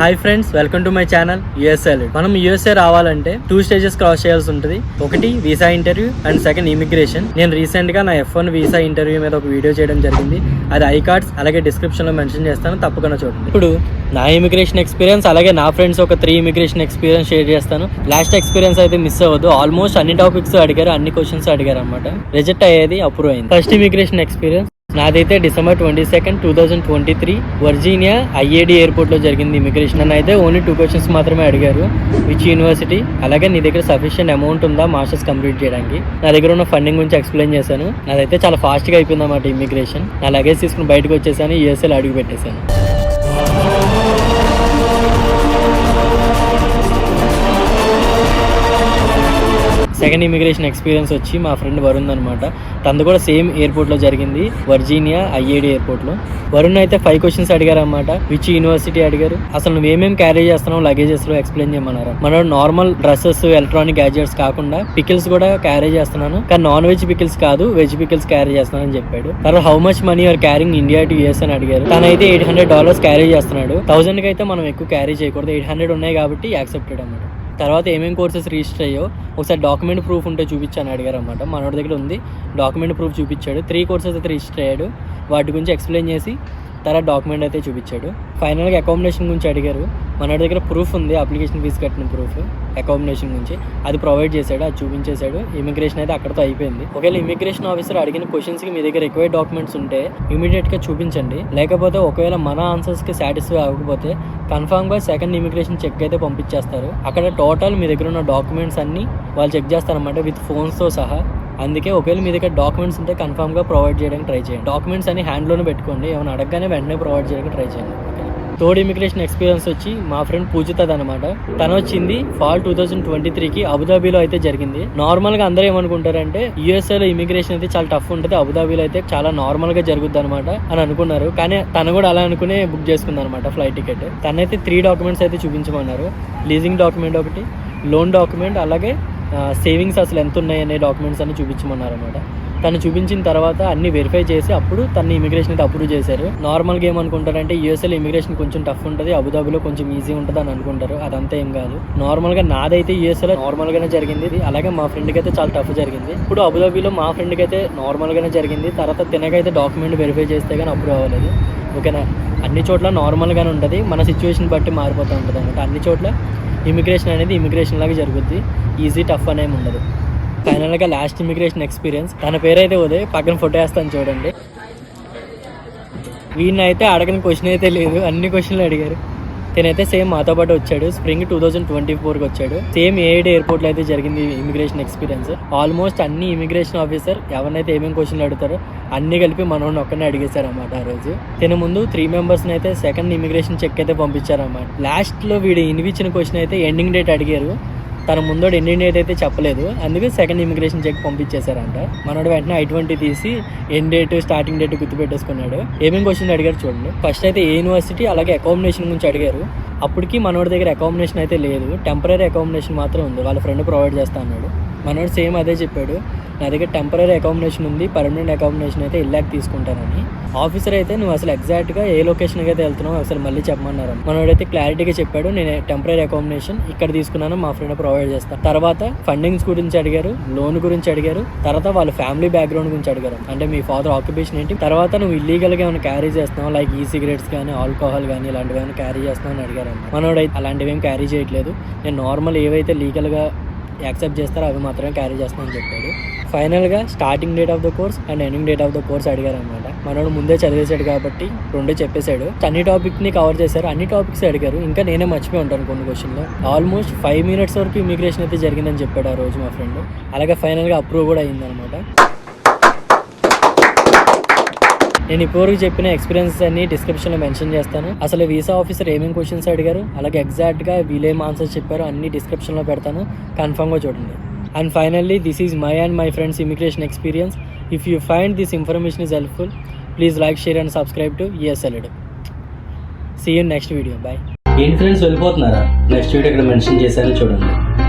Hi friends, welcome to my channel USL. మనం USA రావాలంటే 2 stages cross చేయాల్సి ఉంటుంది. ఒకటి visa interview and second immigration. నేను రీసెంట్ గా నా F1 వీసా ఇంటర్వ్యూ మీద ఒక వీడియో చేయడం జరిగింది. అది ఐ కార్డ్స్ అలాగే డిస్క్రిప్షన్ లో మెన్షన్ చేస్తాను, తప్పకుండా చూడండి. ఇప్పుడు నా ఇమిగ్రేషన్ ఎక్స్పీరియన్స్ అలాగే నా ఫ్రెండ్స్ ఒక 3 ఇమిగ్రేషన్ ఎక్స్పీరియన్స్ షేర్ చేస్తాను. లాస్ట్ ఎక్స్పీరియన్స్ అయితే మిస్ అవ్వద్దు. ఆల్మోస్ట్ అన్ని టాపిక్స్ అడిగారు, అన్ని క్వశ్చన్స్ అడిగారు అనమాట. రిజెక్ట్ అయ్యేది అప్రూవ్ అయింది. ఫస్ట్ ఇమిగ్రేషన్ ఎక్స్పీరియన్స్ నాదైతే December 22, 2023 వర్జీనియా IAD ఎయిర్పోర్ట్ లో జరిగింది ఇమిగ్రేషన్. అని అయితే ఓన్లీ 2 క్వశ్చన్స్ మాత్రమే అడిగారు. విచ్ యూనివర్సిటీ, అలాగే నీ దగ్గర సఫిషియెంట్ అమౌంట్ ఉందా మాస్టర్స్ కంప్లీట్ చేయడానికి. నా దగ్గర ఉన్న ఫండింగ్ గురించి ఎక్స్ప్లెయిన్ చేశాను. నాదైతే చాలా ఫాస్ట్ గా అయిపోయింది అన్నమాట ఇమిగ్రేషన్. నా లగేజ్ తీసుకుని బయటకు వచ్చేసాను, యూఎస్ఏలో అడుగు పెట్టేశాను. సెకండ్ ఇమిగ్రేషన్ ఎక్స్పీరియన్స్ వచ్చి మా ఫ్రెండ్ వరుణ్ అనమాట. తనది కూడా సేమ్ ఎయిర్పోర్ట్ లో జరిగింది, వర్జీనియా IAD ఎయిర్పోర్ట్ లో. వరుణ్ అయితే 5 క్వశ్చన్స్ అడిగారు అనమాట. విచ్ యూనివర్సిటీ అడిగారు, అసలు నువ్వేమేం క్యారీ చేస్తున్నావు లగేజెస్ లో ఎక్స్ప్లెయిన్ చేయమన్నారు. మనం నార్మల్ డ్రెస్సెస్, ఎలక్ట్రానిక్ గ్యాడ్జెట్స్ కాకుండా పికిల్స్ కూడా క్యారీ చేస్తున్నాను, కానీ నాన్ వెజ్ పికిల్స్ కాదు, వెజ్ పికిల్స్ క్యారీ చేస్తున్నాను అని చెప్పాడు. తర్వాత how much money are carrying India to US అని అడిగారు. తనైతే $800 క్యారీ చేస్తున్నాడు. 1000 కి అయితే మనం ఎక్కువ క్యారీ చేయకూడదు, 800 ఉన్నాయి కాబట్టి యాక్సెప్టెడ్ అన్నమాట. తర్వాత ఏమేమి కోర్సెస్ రిజిస్టర్ అయ్యో ఒకసారి డాక్యుమెంట్ ప్రూఫ్ ఉంటే చూపించాను అడిగారు అనమాట. మనోడి దగ్గర ఉంది, డాక్యుమెంట్ ప్రూఫ్ చూపించాడు. 3 కోర్సెస్ అయితే రిజిస్టర్ అయ్యాడు. వాటి గురించి ఎక్స్ప్లెయిన్ చేసి తర్వాత డాక్యుమెంట్ అయితే చూపించాడు. ఫైనల్గా అకామిడేషన్ గురించి అడిగారు. మనోడి దగ్గర ప్రూఫ్ ఉంది, అప్లికేషన్ ఫీజు కట్టిన ప్రూఫ్ అకామిడేషన్ గురించి, అది ప్రొవైడ్ చేశాడు, అది చూపించేశాడు. ఇమిగ్రేషన్ అయితే అక్కడతో అయిపోయింది. ఒకవేళ ఇమిగ్రేషన్ ఆఫీసర్ అడిగిన క్వశ్చన్స్కి మీ దగ్గర ఎక్కువ డాక్యుమెంట్స్ ఉంటే ఇమీడియట్గా చూపించండి. లేకపోతే ఒకవేళ మన ఆన్సర్స్కి సాటిస్ఫై అవ్వకపోతే కన్ఫామ్గా సెకండ్ ఇమిగ్రేషన్ చెక్ అయితే పంపించేస్తారు. అక్కడ టోటల్ మీ దగ్గర ఉన్న డాక్యుమెంట్స్ అన్ని వాళ్ళు చెక్ చేస్తారన్నమాట, విత్ ఫోన్స్తో సహా. అందుకే ఒకవేళ మీ దగ్గర డాక్యుమెంట్స్ ఉంటే కన్ఫామ్గా ప్రొవైడ్ చేయడానికి ట్రై చేయండి. డాక్యుమెంట్స్ అన్ని హ్యాండ్లోనే పెట్టుకోండి, ఏమైనా అడగగానే వెంటనే ప్రొవైడ్ చేయడానికి ట్రై చేయండి. థర్డ్ ఇమిగ్రేషన్ ఎక్స్పీరియన్స్ వచ్చి మా ఫ్రెండ్ పూజితది అనమాట. తను వచ్చింది ఫాల్ 2023కి అబుదాబీలో అయితే జరిగింది. నార్మల్ గా అందరూ ఏమనుకుంటారంటే యూఎస్ఏలో ఇమిగ్రేషన్ అయితే చాలా టఫ్ ఉంటుంది, అబుదాబీలో అయితే చాలా నార్మల్ గా జరుగుద్ది అనమాట అని అనుకున్నారు. కానీ తను కూడా అలా అనుకునే బుక్ చేసుకుంది అనమాట ఫ్లైట్ టికెట్. తనైతే 3 డాక్యుమెంట్స్ అయితే చూపించమన్నారు. లీజింగ్ డాక్యుమెంట్ ఒకటి, లోన్ డాక్యుమెంట్, అలాగే సేవింగ్స్ అసలు ఎంత ఉన్నాయి అనే డాక్యుమెంట్స్ అన్ని చూపించమన్నారు అనమాట. తను చూపించిన తర్వాత అన్ని వెరిఫై చేసి అప్పుడు తన ఇమిగ్రేషన్ అయితే అప్రూవ్ చేశారు. నార్మల్గా ఏమనుకుంటారంటే యూఎస్ఏలో ఇమిగ్రేషన్ కొంచెం టఫ్ ఉంటుంది, అబుదాబీలో కొంచెం ఈజీ ఉంటుంది అని అనుకుంటారు. అదంతా ఏం కాదు. నార్మల్గా నాదైతే యూఎస్ఏలో నార్మల్ గానే జరిగింది, అలాగే మా ఫ్రెండ్కి అయితే చాలా టఫ్ జరిగింది. ఇప్పుడు అబుదాబీలో మా ఫ్రెండ్కి అయితే నార్మల్ గానే జరిగింది. తర్వాత తినకైతే డాక్యుమెంట్ వెరిఫై చేస్తే కానీ అప్రూవ్ అవ్వలేదు. ఓకేనా, అన్ని చోట్ల నార్మల్ గానే ఉంటుంది, మన సిచ్యువేషన్ బట్టి మారిపోతూ ఉంటుంది అనమాట. అన్ని చోట్ల ఇమిగ్రేషన్ అనేది ఇమిగ్రేషన్ లాగా జరుగుద్ది, ఈజీ టఫ్ అనేమి ఉండదు. ఫైనల్గా లాస్ట్ ఇమిగ్రేషన్ ఎక్స్పీరియన్స్, తన పేరైతే ఉదయ్, పక్కన ఫోటో వేస్తాను చూడండి. వీడిని అయితే అడగని క్వశ్చన్ అయితే లేదు, అన్ని క్వశ్చన్లు అడిగారు. తనైతే సేమ్ మాతో పాటు వచ్చాడు, స్ప్రింగ్ 2024కి వచ్చాడు. సేమ్ AID ఎయిర్పోర్ట్ లో అయితే జరిగింది ఇమిగ్రేషన్ ఎక్స్పీరియన్స్. ఆల్మోస్ట్ అన్ని ఇమిగ్రేషన్ ఆఫీసర్ ఎవరినైతే ఏమేమి క్వశ్చన్లు అడుగుతారో అన్ని కలిపి మనోడిని ఒక్కనే అడిగేశారు అన్నమాట. ఆ రోజు తిన ముందు 3 మెంబర్స్ అయితే సెకండ్ ఇమిగ్రేషన్ చెక్ అయితే పంపించారన్నమాట. లాస్ట్ లో వీడు ఇన్విచ్చిన క్వశ్చన్ అయితే ఎండింగ్ డేట్ అడిగారు. తన ముందోడు ఎండింగ్ డేట్ అయితే చెప్పలేదు, అందుకే సెకండ్ ఇమిగ్రేషన్ చెక్ పంపించేశారంట. మనోడు వెంటనే I-20 తీసి ఎండ్ డేట్, స్టార్టింగ్ డేట్ గుర్తుపెట్టేసుకున్నాడు. ఏమేమి క్వశ్చన్ అడిగారు చూడండి. ఫస్ట్ అయితే ఏ యూనివర్సిటీ అలాగే అకామిడేషన్ గురించి అడిగారు. అప్పటికి మనోడి దగ్గర అకామిడేషన్ అయితే లేదు, టెంపరీ అకామిడేషన్ మాత్రం ఉంది, వాళ్ళ ఫ్రెండ్ ప్రొవైడ్ చేస్తా అన్నాడు. మనోడు సేమ్ అదే చెప్పాడు, నా దగ్గర టెంపరీ అకామిడేషన్ ఉంది, పర్మనెంట్ అకామిడేషన్ అయితే ఇల్లాక్ తీసుకుంటానని. ఆఫీసర్ అయితే నువ్వు అసలు ఎగ్జాక్ట్గా ఏ లొకేషన్కి అయితే వెళ్తున్నావు అసలు మళ్ళీ చెప్పమన్నారు. మనోడైతే క్లారిటీగా చెప్పాడు, నేను టెంపరీ అకామిడేషన్ ఇక్కడ తీసుకున్నాను, మా ఫ్రెండ్ ప్రొవైడ్ చేస్తాను. తర్వాత ఫండింగ్స్ గురించి అడిగారు, లోన్ గురించి అడిగారు, తర్వాత వాళ్ళ ఫ్యామిలీ బ్యాక్గ్రౌండ్ గురించి అడిగారు, అంటే మీ ఫాదర్ ఆక్యుపేషన్ ఏంటి, తర్వాత నువ్వు ఇల్లీగల్గా ఏమైనా క్యారీ చేస్తున్నావు లైక్ సిగరెట్స్ కానీ ఆల్కహాల్ కానీ ఇలాంటివి ఏమైనా క్యారీ చేస్తున్నావు అని అడిగారు. మనోడైతే అలాంటివి ఏం క్యారీ చేయట్లేదు, నేను నార్మల్ ఏవైతే లీగల్గా యాక్సెప్ట్ చేస్తారో అవి మాత్రమే క్యారీ చేస్తానని చెప్పాడు. ఫైనల్గా starting date of the course and ending date of the course అడిగారు అనమాట. మనోడు ముందే చదివేశాడు కాబట్టి 2 చెప్పేశాడు. అన్ని టాపిక్ని కవర్ చేశారు, అన్ని టాపిక్స్ అడిగారు. ఇంకా నేనే మర్చిపోయి ఉంటాను కొన్ని క్వశ్చన్లో. ఆల్మోస్ట్ 5 minutes వరకు ఇమిగ్రేషన్ అయితే జరిగిందని చెప్పాడు ఆ రోజు మా ఫ్రెండ్. అలాగే ఫైనల్గా అప్రూవ్ కూడా అయిందనమాట. నేను ఇప్పటివరకు చెప్పిన ఎక్స్పీరియన్సెస్ అన్ని డిస్క్రిప్షన్లో మెన్షన్ చేస్తాను. అసలు వీసా ఆఫీసర్ ఏమేమి క్వశ్చన్స్ అడిగారు, అలాగే ఎగ్జాక్ట్గా వీళ్ళేం ఆన్సర్స్ చెప్పారో అన్ని డిస్క్రిప్షన్లో పెడతాను, కన్ఫర్మ్గా చూడండి. And finally, this is my and my friends' immigration experience. If you find this information is helpful, please like, share and subscribe to ESL. See you in next video. Bye. ఏంటి friends వెళ్ళిపోతున్నారా? Next video ఇక్కడ mention చేశాను చూడండి.